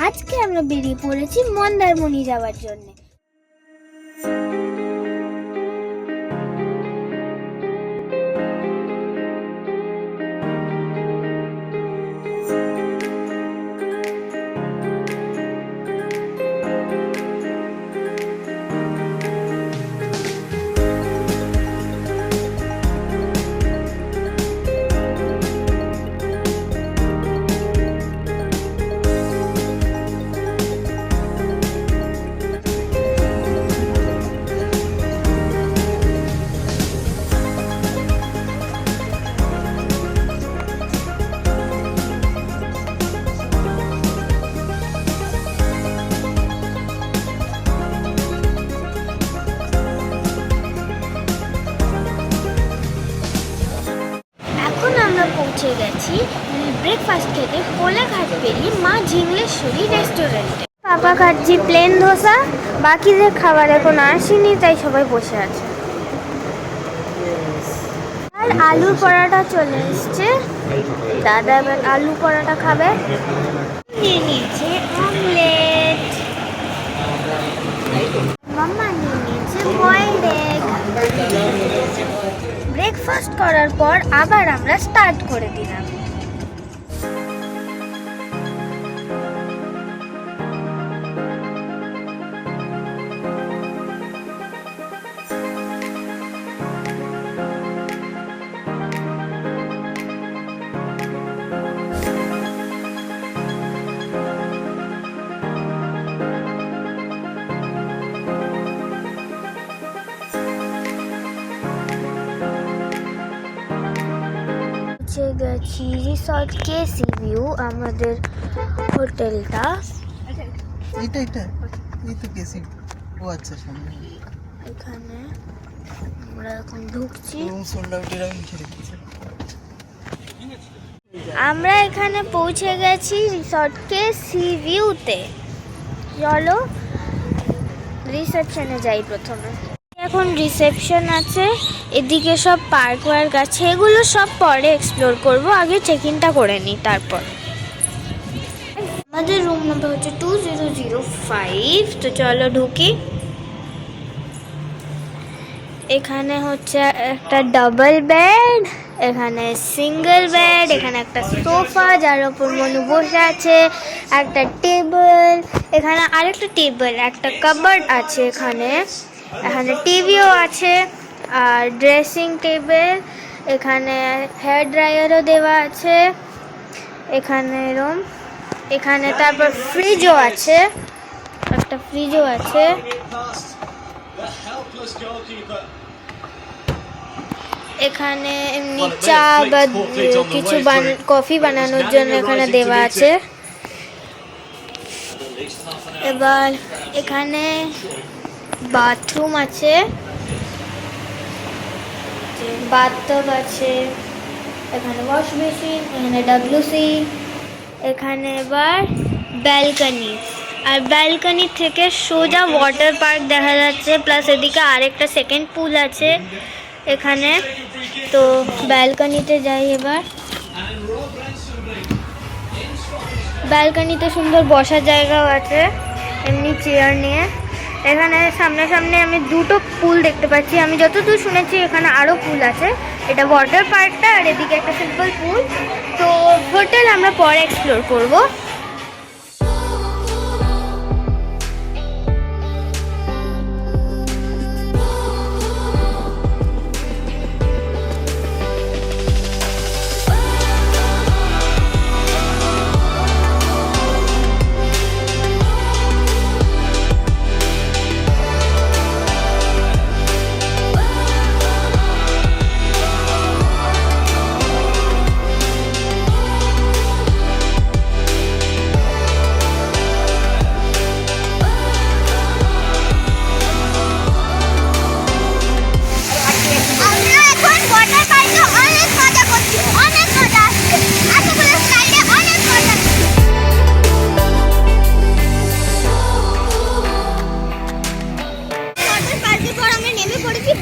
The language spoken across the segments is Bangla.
আজকে আমরা বেরিয়ে পড়েছি মন্দারমণি যাওয়ার জন্য। পৌঁছে গেছি ব্রেকফাস্ট খেতে কোলাঘাট পেরিয়ে মা ঝিংলেশ্বরী রেস্টুরেন্টে। পাপা খাচ্ছি প্লেন ধোসা, বাকিদের খাবার এখন আসেনি তাই সবাই বসে আছে। আর আলুর পরোটা চলে এসছে, দাদা এবার আলু পরোটা খাবে। নিয়ে নিয়েছে অমলেট, মাম্মা নিয়ে নিয়েছে বয়েলড এগ। ব্রেকফাস্ট করার পর আবার আমরা স্টার্ট করে দিলাম। গেছি রিসর্ট কেসি ভিউ, আমাদের হোটেলটা এটা এই তো কেসি। ও আচ্ছা, সামনে এখানে আমরা এখন ঢুকছি। আমরা এখানে পৌঁছে গেছি রিসর্ট কেসি ভিউতে। চলো রিসেপশনে যাই প্রথমে। এখন রিসেপশন আছে, এদিকে সব পার্ক ওয়ার্ক আছে, এগুলো সব পরে এক্সপ্লোর করব, আগে চেক ইনটা করে নিই তারপর। আমাদের রুম নাম্বার হচ্ছে 2005। তো চলো ঢুকি। এখানে হচ্ছে একটা ডাবল বেড, এখানে সিঙ্গেল বেড, এখানে একটা সোফা যার ওপর মনু বসে আছে, একটা টেবিল, এখানে আরেকটা টেবিল, একটা কাবার্ড আছে, এখানে টিভিও আছে, আর ড্রেসিং টেবিল, এখানে হেয়ার ড্রায়ারও দেওয়া আছে, এখানে তারপর ফ্রিজও আছে, একটা ফ্রিজও আছে। এখানে এমনি চা বা কিছু কফি বানানোর জন্য এখানে দেওয়া আছে। এবার এখানে বাথরুম আছে, বাথটব আছে, এখানে ওয়াশ বেসিন, এখানে WC, এখানে এবার ব্যালকনি, আর ব্যালকনি থেকে সোজা ওয়াটার পার্ক দেখা যাচ্ছে, প্লাস এদিকে আরেকটা সেকেন্ড পুল আছে এখানে। তো ব্যালকনিতে যাই এবার। ব্যালকনিতে সুন্দর বসার জায়গাও আছে, এমনি চেয়ার নিয়ে। এখানে সামনে আমি দুটো পুল দেখতে পাচ্ছি, আমি যতদূর শুনেছি এখানে আরও পুল আছে। এটা ওয়াটার পার্কটা, আর এদিকে একটা সিম্পল পুল। তো হোটেল আমরা পরে এক্সপ্লোর করব।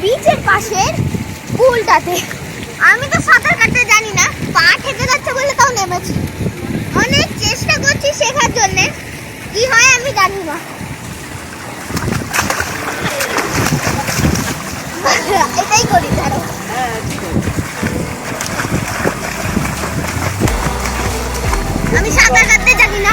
বিচের পাশের পুলটাতে আমি তো সাঁতার কাটতে জানি না, পা ঠেকে যাচ্ছে বলে তাও নেমেছি। অনেক চেষ্টা করছি শেখার জন্য, কি হয় আমি জানি না। এটাই করি ধরো। আমি সাঁতার কাটতে জানি না,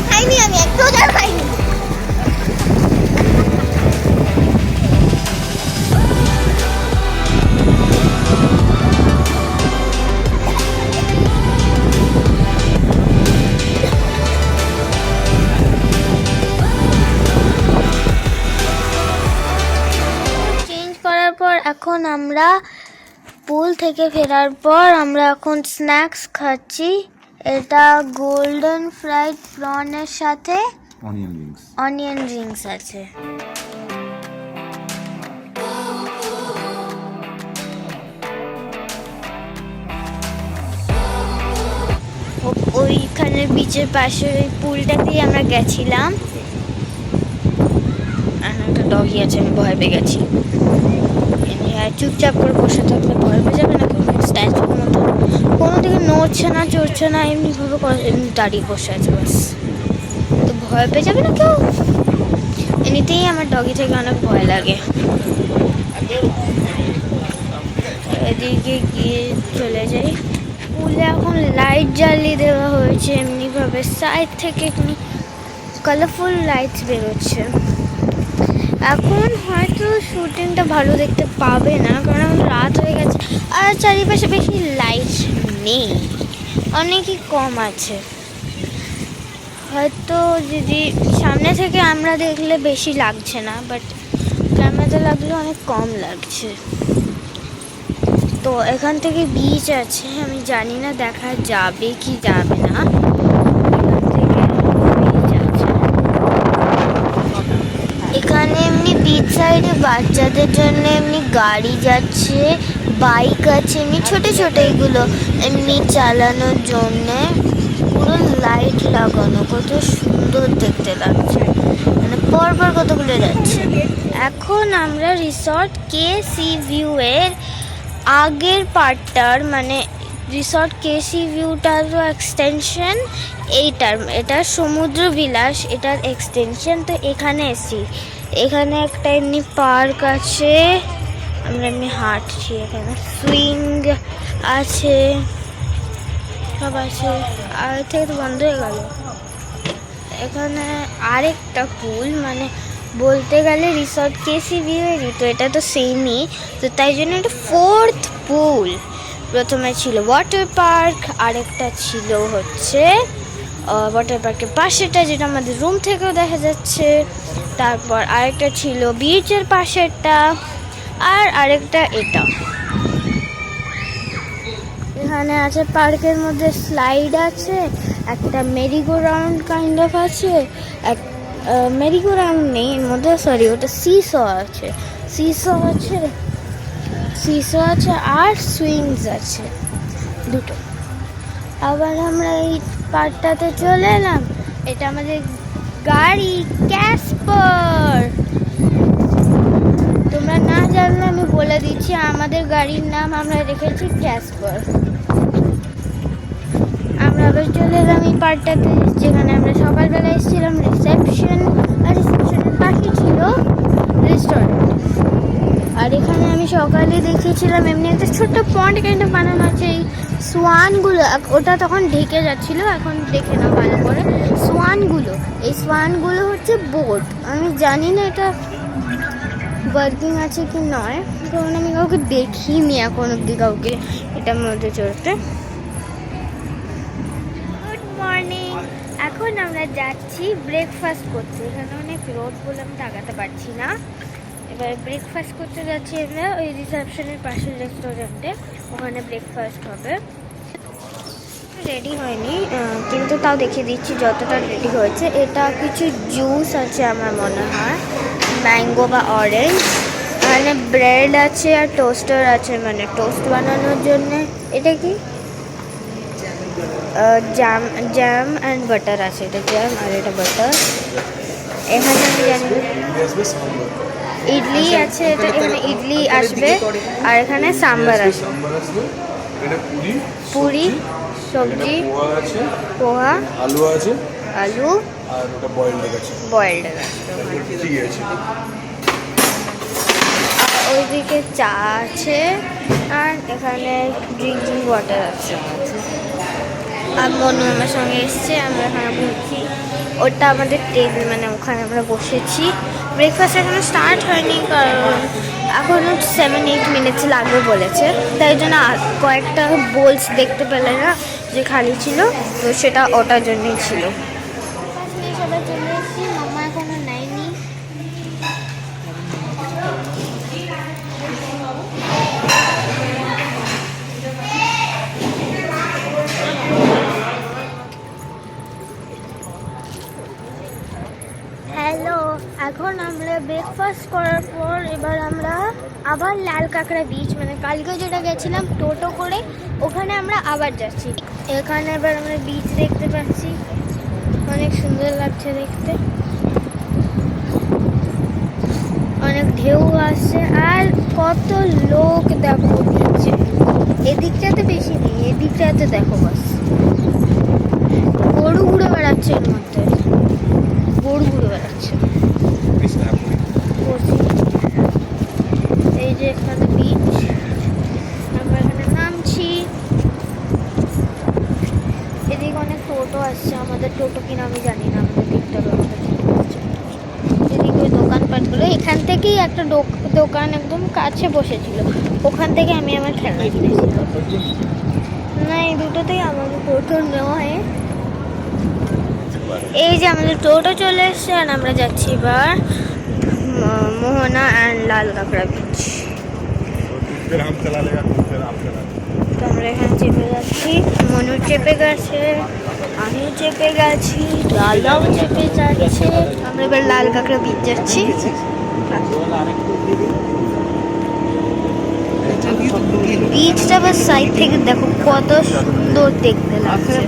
খাইনি আমি একটু জল খাইনি। এখন আমরা পুল থেকে ফেরার পর আমরা এখন স্ন্যাক্স খাচ্ছি। এটা গোল্ডেন ফ্রাইড প্রনের সাথে অনিয়ন রিংস আছে। ওইখানে বিচের পাশে ওই পুলটাতেই আমরা গেছিলাম। একটা ডগি আছে, আমি ভয় পেয়ে গেছি। চুপচাপ করে বসে থাকলে ভয় পেয়ে যাবে না, স্ট্যাচুর মতো কোনো দিকে নড়ছে না চড়ছে না, এমনিভাবে এমনি দাঁড়িয়ে বসে আছে বাস, তো ভয় পেয়ে যাবে না কেউ। এমনিতেই আমার ডগি থেকে অনেক ভয় লাগে। এদিকে গিয়ে চলে যাই পুলে। এখন লাইট জ্বালিয়ে দেওয়া হয়েছে এমনিভাবে, সাইড থেকে এমনি কালারফুল লাইটস বেরোচ্ছে। এখন হয়তো শুটিংটা ভালো দেখতে পাবে না, কারণ এখন রাত হয়ে গেছে আর চারিপাশে বেশি লাইট নেই, অনেকই কম আছে। হয়তো যদি সামনে থেকে আমরা দেখলে বেশি লাগছে না, বাট ক্যামেরাতে লাগলে অনেক কম লাগছে। তো এখান থেকে বিচ আছে, আমি জানি না দেখা যাবে কি যাবে না। এখানে এমনি বিচ সাইডে বাচ্চাদের জন্য এমনি গাড়ি যাচ্ছে, বাইক আছে এমনি ছোট ছোট, এগুলো এমনি চালানোর জন্যে। পুরো লাইট লাগানো, কত সুন্দর দেখতে লাগছে, মানে পরপর কতগুলো যাচ্ছে। এখন আমরা রিসর্ট কেসি ভিউ এর আগের পার্টটার, মানে রিসর্ট কেসি ভিউটারও এক্সটেনশন এইটার, এটা সমুদ্র বিলাস এটার এক্সটেনশন। তো এখানে এসছি, এখানে একটা এমনি পার্ক আছে, আমরা এমনি হাঁটছি। এখানে সুইং আছে, সব আছে, আর থেকে তো বন্ধ হয়ে গেল। এখানে আরেকটা পুল, মানে বলতে গেলে রিসর্ট কেসি ভিউয়েরই তো, এটা তো সেমই, তো তাই জন্য এটা ফোর্থ পুল। প্রথমে ছিল ওয়াটার পার্ক, আরেকটা ছিল হচ্ছে ওয়াটার পার্কের পাশেরটা, যেটা আমাদের রুম থেকেও দেখা যাচ্ছে। তারপর আরেকটা ছিল বিচের পাশেরটা, আর আরেকটা এটা। এখানে আছে পার্কের মধ্যে স্লাইড আছে, একটা মেরিগো রাউন্ড কাইন্ড অফ আছে, এক মেরিগো রাউন্ড নেই এর মধ্যে, সরি ওটা সিসো আছে, সিসো আছে, সিসো আছে আর সুইংস আছে দুটো। আবার আমরা এই পার্কটাতে চলে এলাম, এটা আমাদের গাড়ি ক্যাসপার। তোমরা না জানলে আমি বলে দিচ্ছি, আমাদের গাড়ির নাম আমরা রেখেছি ক্যাসপার। আমরা আবার চলে এলাম এই পার্কটাতে, যেখানে আমরা সকালবেলা এসেছিলাম রিসেপশন, আর রিসেপশনের পাশে ছিল রেস্টুরেন্ট। আর এখানে আমি সকালে দেখিয়েছিলাম এমনি একটা ছোট্ট পন্ড কাইন্ড অফ বানানো আছে, এই সোয়ানগুলো, ওটা তখন ঢেকে যাচ্ছিলো, এখন দেখে না ভালো করে। সোয়ানগুলো, এই সোয়ানগুলো হচ্ছে বোট, আমি জানি না এটা ওয়ার্কিং আছে কি নয়, কারণ আমি কাউকে দেখিনি এখন অব্দি কাউকে এটার মধ্যে চড়তে। গুড মর্নিং, এখন আমরা যাচ্ছি ব্রেকফাস্ট করতে। এখানে অনেক রোদ বলে আমি তাকাতে পারছি না। এবার ব্রেকফাস্ট করতে যাচ্ছি আমরা ওই রিসেপশনের পাশের রেস্টুরেন্টে, ওখানে ব্রেকফাস্ট হবে। রেডি হয়নি, কিন্তু তাও দেখিয়ে দিচ্ছি যতটা রেডি হয়েছে। এটা কিছু জুস আছে আমার মনে হয়, ম্যাঙ্গো বা অরেঞ্জ। এখানে ব্রেড আছে আর টোস্টার আছে, মানে টোস্ট বানানোর জন্য। এটা কি জ্যাম অ্যান্ড বাটার আছে, এটা জ্যাম আর এটা বাটার। এখানে আমি জানি ইডলি আছে, এটা এখানে ইডলি আসবে, আর এখানে সাম্বার আসবে, পুরি সবজি, পোহা আছে, পোহা, আলু আছে, আলু, আর ওটা বয়েলড এগ আছে, বয়েলড আছে। ঠিক আছে। আর ওইদিকে চা আছে, আর এখানে ড্রিঙ্কিং ওয়াটার আছে। আর মনু আমার সঙ্গে এসছে, আমরা এখানে বসছি। ওটা আমাদের টেবিল, মানে ওখানে আমরা বসেছি। ব্রেকফাস্ট এখানে স্টার্ট হয়নি, কারণ এখনও 7-8 মিনিটস লাগবে বলেছে। তাই জন্য কয়েকটা বোলস দেখতে পেলে না যে খালি ছিল, তো সেটা ওটার জন্যই ছিল। সবাই চলে এসেছি, মামা এখনো নেয়নি। হ্যালো, এখন আমরা ব্রেকফাস্ট করার পর এবার আমরা আবার লাল কাঁকড়া বিচ, মানে কালকে যেটা গেছিলাম টোটো করে, ওখানে আমরা আবার যাচ্ছি। এখানে এবার আমরা বিচ দেখতে পাচ্ছি, অনেক সুন্দর লাগছে দেখতে, অনেক ঢেউ আসছে। আর কত লোক দেখো বিচে। এদিকটাতে বেশি নেই, এদিকটাতে দেখো বাস গরু ঘুরে বেড়াচ্ছে, এর মধ্যে গরু ঘুরে বেড়াচ্ছে। এই যে এখানে বিচ, আমরা এখানে নামছি। এদিকে অনেক টোটো আসছে, আমাদের টোটো কিনা আমি জানি না, আমাদের দিকটা এদিকে ওই দোকানপাটগুলো, এখান থেকেই একটা দোকান একদম কাছে বসেছিল, ওখান থেকে আমি আমার খেলনা কিনেছিলাম। না, এই দুটোতেই আমাদের টোটো নেওয়া হয়। এই যে আমাদের টোটো চলে এসছে, আর আমরা যাচ্ছি এবার মোহনা অ্যান্ড লাল কাঁকড়া বিচ। তো আমরা এখানে চেপে যাচ্ছি, মনু চেপে গেছে, আমিও চেপে গেছি, দাদাও চেপে যাচ্ছে। আমরা এবার লাল কাঁকড়া বিচ যাচ্ছি। বিচটা বা সাইড থেকে দেখো কত সুন্দর দেখতে লাগছে।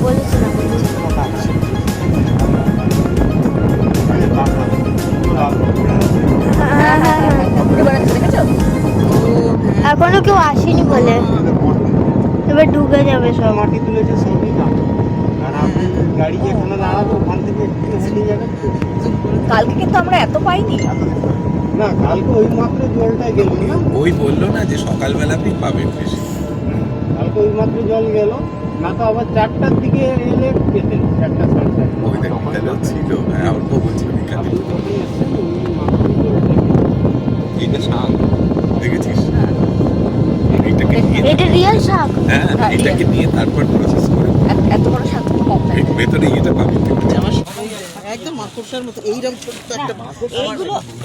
বলেছিলাম এখনো কেউ আসেনি বলে, এবার ঢুকে যাবে সব। মাটি তুলেছে সবই না, আর আপনি গাড়ি এখানে দাঁড়াবে, ওখান থেকে একটু হেঁটে যাবেন। কালকে কিন্তু আমরা এত পাইনি। না, কালকে ওই মাত্র জলটা গেল না, ওই বললো না যে সকালবেলা আপনি পাবেন বেশি। কালকে ওই মাত্র জল গেল না, তো আবার 4টার দিকে এলে পেতেন, 4টা 4:30। ওই বিকালেও ছিল, হ্যাঁ অল্প বলছিল বিকালে। এটা শাক দেখেছিস, এটাকে নিয়ে, এটা রিয়েল শাক। হ্যাঁ এটাকে নিয়ে তারপর প্রসেস করে এত বড় শাক তো কম দেয়। এই ভেতরে এটা পাবি তুই। একদম মাকড়সার মতো এইরকম ছোট্ট একটা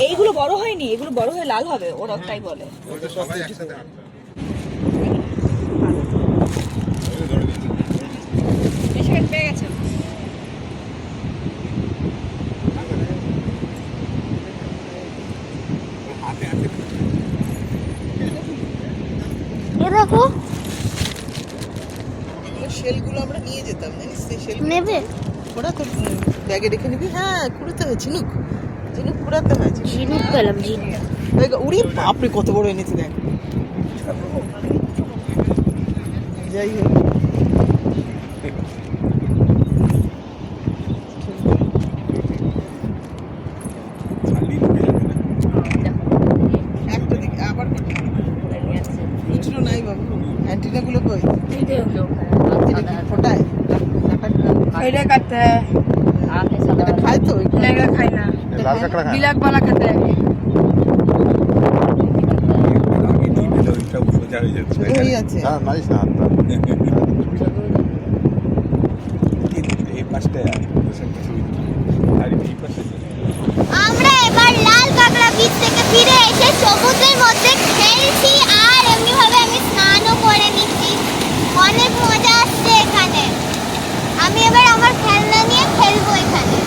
এইগুলো বড় হয়নি, এগুলো বড় হয়ে লাল হবে, ওরা তাই বলে। ওটা সবাই একসাথে আনবে। পেয়ে গেছে। এ দেখো, শেলগুলো আমরা নিয়ে যেতাম, জানিস সেই শেল নেবে ওরা তো ব্যাগে রেখে নিবি। হ্যাঁ, কুড়াতে হয় ঝিনুক, ঝিনুক কুড়াতে হয়। ঝিনুক পেলাম, ঝিনুক। উড়ি বাপরে কত বড় এনেছি দেখ। যাই হোক, খালি ঢুকে যাবে না। একটা দিকে আবার খুচরো নাই বাবু। অ্যান্টিনা গুলো কই? ফোটায় এটা কাটতে এটা খায় তো এটা খাই না, লাল কাঁকড়া খায়। বিলাক বালা খেতে। আগে নিয়ে নিলে ওইটা সোজা হয়ে যাচ্ছে। ওই আছে। মারিস না হাতটা। এই পাশটায় আর একটা সুবিধা, আর এই পাশে আমরা এবার লাল কাঁকড়া বিচ থেকে ফিরে এসে সমুদ্রের মধ্যে খেলছি, আর এমনিভাবে আমি স্নানও করে নিচ্ছি। অনেক মজা আসছে এখানে। আমি এবার আমার খেলনা নিয়ে খেলবো এখানে।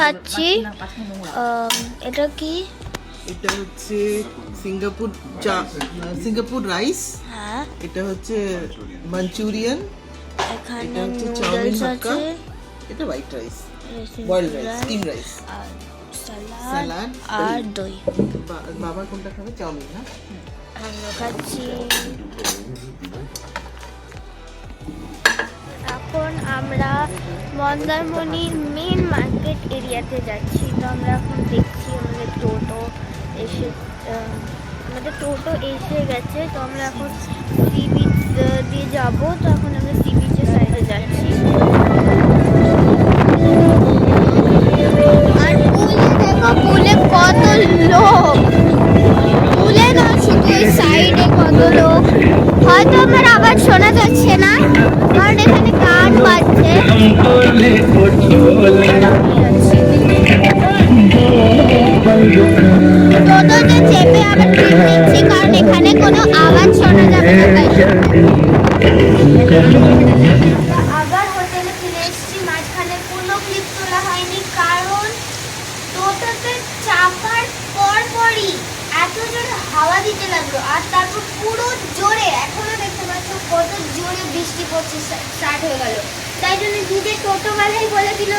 খাচ্ছি এটা কি? এটা হচ্ছে সিঙ্গাপুর রাইস। হ্যাঁ, এটা হচ্ছে মাঞ্চুরিয়ান। এখানে এটা হচ্ছে চাউমিন নুডলস হাক্কা। আছে, এটা white rice, boiled rice, steam rice, আর স্যালাড সালাড আর দই। বাবা কোনটা খাবে? চাউমিন না? আমরা খাচ্ছি। এখন আমরা মন্দারমণি মেন মার্কেট এরিয়াতে যাচ্ছি। তো আমরা এখন দেখছি আমাদের টোটো এসে গেছে। তো আমরা এখন সি বিচ দিয়ে যাবো। তো এখন আমরা সি বিচের সাইডে যাচ্ছি। আর পুলে দেখো, পুলে কত লোক, পুলে না শুধু ওই সাইডে কত লোক। হয়তো আমার আওয়াজ শোনা যাচ্ছে না কারণ এখানে গান বাজছে। টোটোতে চেপে আবার ট্রিপ নিচ্ছি কারণ এখানে কোনো আওয়াজ শোনা যাবে না, তাই আবার হোটেলে ফিরে এসেছি। মাঝখানে কোনো ক্লিপ তোলা হয়নি কারণ টোটোতে চাপার পরপরই এত জোরে হাওয়া দিতে লাগলো, আর তারপর পুরো জোরে, এখনো দেখতে পাচ্ছ কত জোরে বৃষ্টি পড়ছে, স্টার্ট হয়ে গেল। তাই জন্য দুধে টোটোওয়ালাই বলে দিল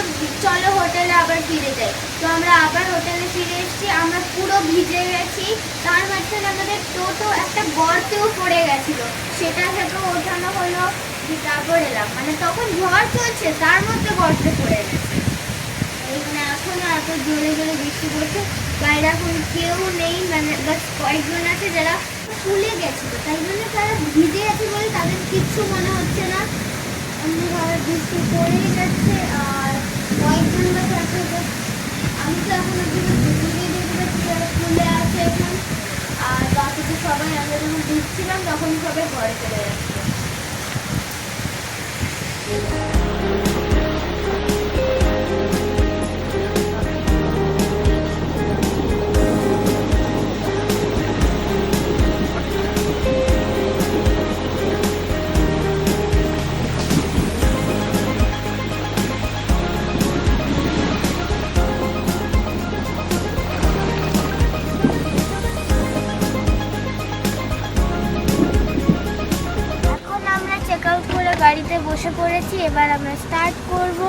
চলো হোটেলে আবার ফিরে যাই। তো আমরা আবার হোটেলে ফিরে এসেছি। আমরা পুরো ভিজে গেছি। তার মাঝখানে আমাদের টোটো একটা গর্তেও পড়ে গেছিল, সেটা থেকে ওঠানো হলো। তারপর এলাম, মানে তখন ঝড় চলছে তার মধ্যে গর্তে পড়ে গেছে। এখানে এখনো এত জোরে জোরে বৃষ্টি পড়ছে। বাইরে এখন কেউ নেই, মানে বাস কয়েকজন আছে যারা ফুলে গেছিল, তাই জন্য তারা ভিজে গেছে বলে তাদের কিচ্ছু মনে হচ্ছে না। এমনিভাবে বৃষ্টি পড়েই যাচ্ছে। আর কয়েকজন বাস আছে, আমি তো এখন অব্দি ভিজে দেখতে পাচ্ছি যারা ফুলে আছে এখন। আর বাকি তো সবাই, আমরা যখন ভিজছিলাম তখন সবাই ঘরে চলে যাচ্ছে। এখন আমরা চেক আউট করে গাড়িতে বসে পড়েছি। এবার আমরা স্টার্ট করব।